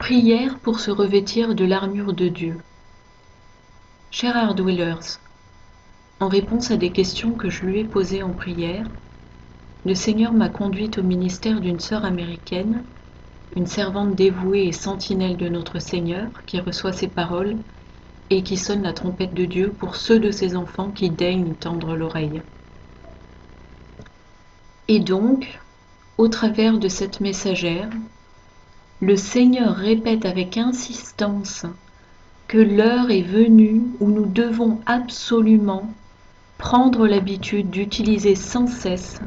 Prière pour se revêtir de l'armure de Dieu. Chers Hardwellers, en réponse à des questions que je lui ai posées en prière, le Seigneur m'a conduite au ministère d'une sœur américaine, une servante dévouée et sentinelle de notre Seigneur, qui reçoit ses paroles et qui sonne la trompette de Dieu pour ceux de ses enfants qui daignent tendre l'oreille. Et donc, au travers de cette messagère, le Seigneur répète avec insistance que l'heure est venue où nous devons absolument prendre l'habitude d'utiliser sans cesse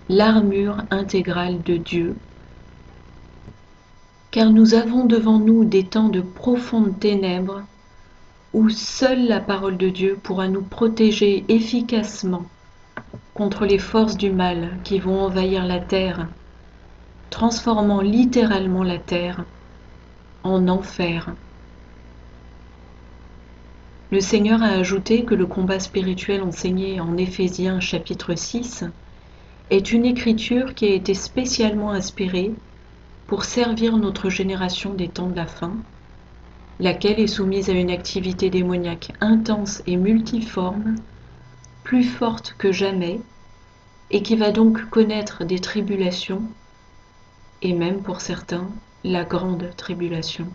l'armure intégrale de Dieu, car nous avons devant nous des temps de profondes ténèbres où seule la parole de Dieu pourra nous protéger efficacement contre les forces du mal qui vont envahir la terre, transformant littéralement la terre en enfer. Le Seigneur a ajouté que le combat spirituel enseigné en Éphésiens chapitre 6 est une écriture qui a été spécialement inspirée pour servir notre génération des temps de la fin, laquelle est soumise à une activité démoniaque intense et multiforme, plus forte que jamais, et qui va donc connaître des tribulations, et même pour certains, la grande tribulation.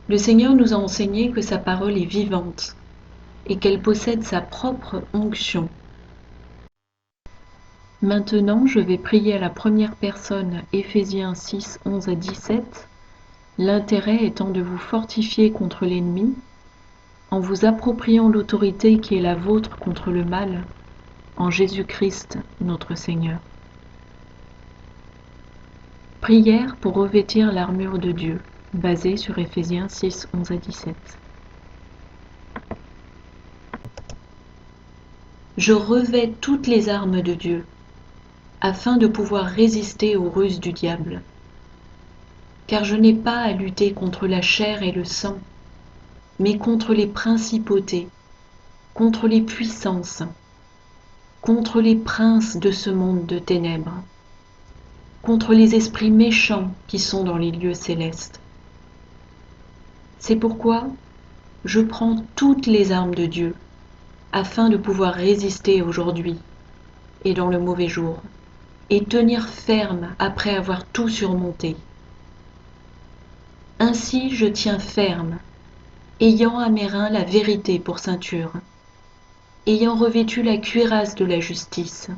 Le Seigneur nous a enseigné que sa parole est vivante et qu'elle possède sa propre onction. Maintenant, je vais prier à la première personne, Éphésiens 6, 11 à 17, l'intérêt étant de vous fortifier contre l'ennemi, en vous appropriant l'autorité qui est la vôtre contre le mal, en Jésus-Christ notre Seigneur. Prière pour revêtir l'armure de Dieu, basée sur Éphésiens 6, 11 à 17. Je revêts toutes les armes de Dieu, afin de pouvoir résister aux ruses du diable. Car je n'ai pas à lutter contre la chair et le sang, mais contre les principautés, contre les puissances, contre les princes de ce monde de ténèbres, contre les esprits méchants qui sont dans les lieux célestes. C'est pourquoi je prends toutes les armes de Dieu, afin de pouvoir résister aujourd'hui et dans le mauvais jour, et tenir ferme après avoir tout surmonté. Ainsi je tiens ferme, ayant à mes reins la vérité pour ceinture, ayant revêtu la cuirasse de la justice,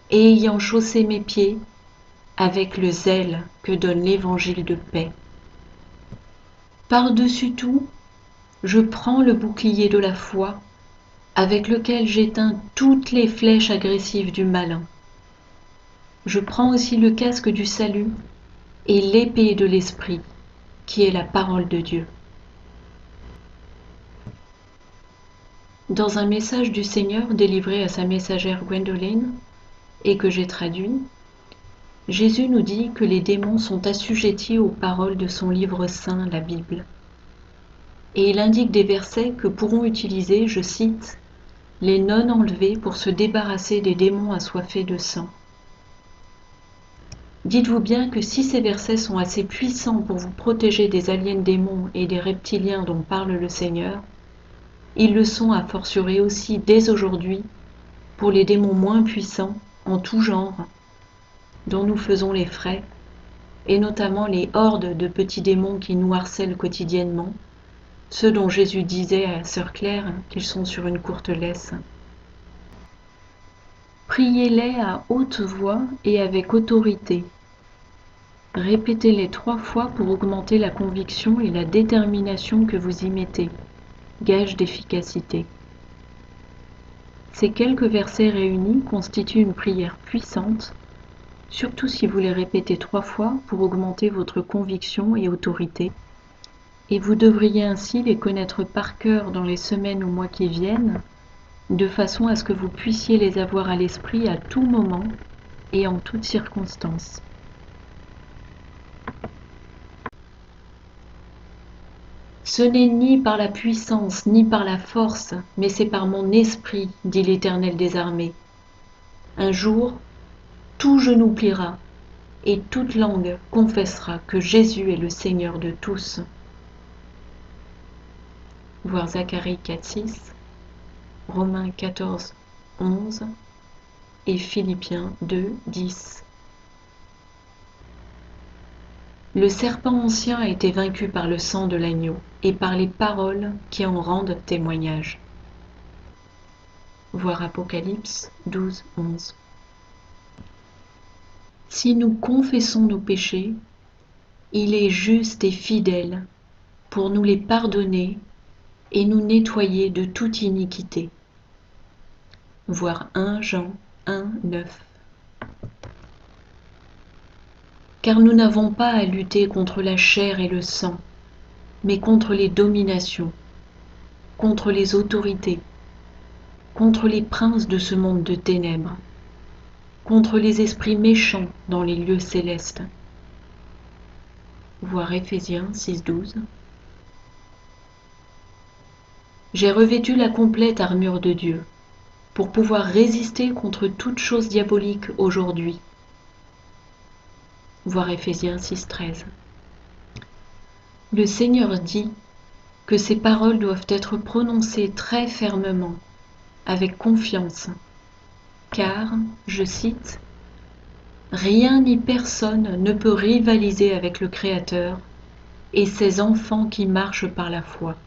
et ayant chaussé mes pieds avec le zèle que donne l'évangile de paix. Par-dessus tout, je prends le bouclier de la foi, avec lequel j'éteins toutes les flèches agressives du malin. Je prends aussi le casque du salut et l'épée de l'esprit, qui est la parole de Dieu. Dans un message du Seigneur délivré à sa messagère Gwendoline, et que j'ai traduit, Jésus nous dit que les démons sont assujettis aux paroles de son livre saint, la Bible. Et il indique des versets que pourront utiliser, je cite, « les nonnes enlevées pour se débarrasser des démons assoiffés de sang ». Dites-vous bien que si ces versets sont assez puissants pour vous protéger des aliens démons et des reptiliens dont parle le Seigneur, ils le sont a fortiori aussi dès aujourd'hui pour les démons moins puissants en tout genre, dont nous faisons les frais, et notamment les hordes de petits démons qui nous harcèlent quotidiennement, ceux dont Jésus disait à Sœur Claire qu'ils sont sur une courte laisse. Priez-les à haute voix et avec autorité. Répétez-les 3 fois pour augmenter la conviction et la détermination que vous y mettez, gage d'efficacité. Ces quelques versets réunis constituent une prière puissante, surtout si vous les répétez 3 fois pour augmenter votre conviction et autorité, et vous devriez ainsi les connaître par cœur dans les semaines ou mois qui viennent, de façon à ce que vous puissiez les avoir à l'esprit à tout moment et en toutes circonstances. Ce n'est ni par la puissance, ni par la force, mais c'est par mon esprit, dit l'Éternel des armées. Un jour, tout genou pliera et toute langue confessera que Jésus est le Seigneur de tous. Voir Zacharie 4,6, Romains 14,11 et Philippiens 2,10. Le serpent ancien a été vaincu par le sang de l'agneau et par les paroles qui en rendent témoignage. Voir Apocalypse 12,11. Si nous confessons nos péchés, il est juste et fidèle pour nous les pardonner et nous nettoyer de toute iniquité. Voir 1 Jean 1,9. Car nous n'avons pas à lutter contre la chair et le sang, mais contre les dominations, contre les autorités, contre les princes de ce monde de ténèbres, contre les esprits méchants dans les lieux célestes. Voir Éphésiens 6,12. J'ai revêtu la complète armure de Dieu, pour pouvoir résister contre toute chose diabolique aujourd'hui. Voir Éphésiens 6,13. Le Seigneur dit que ces paroles doivent être prononcées très fermement, avec confiance, car, je cite, « Rien ni personne ne peut rivaliser avec le Créateur et ses enfants qui marchent par la foi. »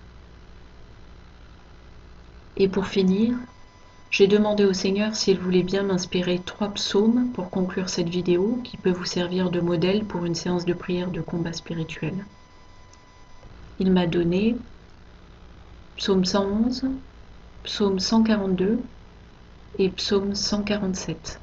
Et pour finir, j'ai demandé au Seigneur s'il voulait bien m'inspirer 3 psaumes pour conclure cette vidéo qui peut vous servir de modèle pour une séance de prière de combat spirituel. Il m'a donné psaume 111, psaume 142 et psaume 147.